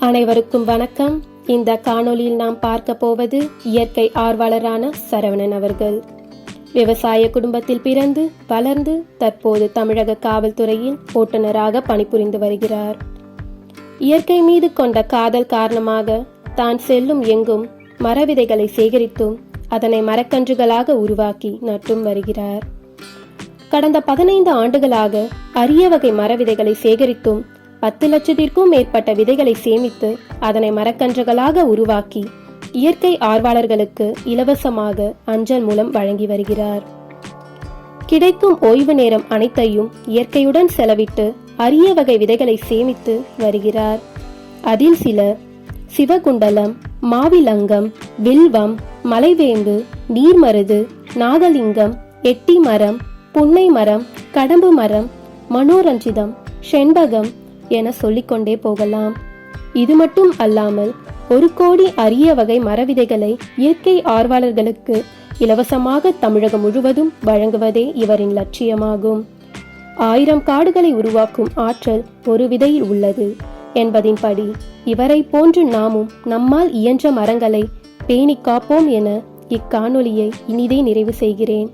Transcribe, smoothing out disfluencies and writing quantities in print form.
அனைவருக்கும் வணக்கம். இந்த காணொளியில் நாம் பார்க்க போவது இயற்கை ஆர்வலரான சரவணன் அவர்கள். விவசாய குடும்பத்தில் பிறந்து வளர்ந்து தற்போது தமிழக காவல்துறையில் ஓட்டுநராக பணிபுரிந்து வருகிறார். இயற்கை மீது கொண்ட காதல் காரணமாக தான் செல்லும் எங்கும் மரவிதைகளை சேகரித்தும் அதனை மரக்கன்றுகளாக உருவாக்கி நட்டும் வருகிறார். கடந்த 15 ஆண்டுகளாக அரிய வகை மரவிதைகளை சேகரித்தும் 10 லட்சத்திற்கும் மேற்பட்ட விதைகளை சேமித்து அதனை மரக்கன்றுகளாக உருவாக்கி இயற்கை ஆர்வலர்களுக்கு இலவசமாக அஞ்சல் மூலம் வழங்கி வருகிறார். கிடைக்கும் ஓய்வு நேரம் அனைத்தையும் இயற்கையுடன் செலவிட்டு அரிய வகை விதைகளை சேமித்து வருகிறார். அதில் சில சிவகுண்டலம், மாவிலங்கம், வில்வம், மலைவேம்பு, நீர்மருது, நாகலிங்கம், எட்டி மரம், புன்னை மரம், கடம்பு மரம், மனோரஞ்சிதம், செண்பகம் என சொல்லிக்கொண்டே போகலாம். இது மட்டும் அல்லாமல் 1 கோடி அரிய வகை மரவிதைகளை இயற்கை ஆர்வலர்களுக்கு இலவசமாக தமிழகம் முழுவதும் வழங்குவதே இவரின் லட்சியமாகும். 1000 காடுகளை உருவாக்கும் ஆற்றல் ஒரு விதையில் உள்ளது என்பதின்படி இவரை போன்று நாமும் நம்மால் இயன்ற மரங்களை பேணி காப்போம் என இக்காணொளியை இனிதே நிறைவு செய்கிறேன்.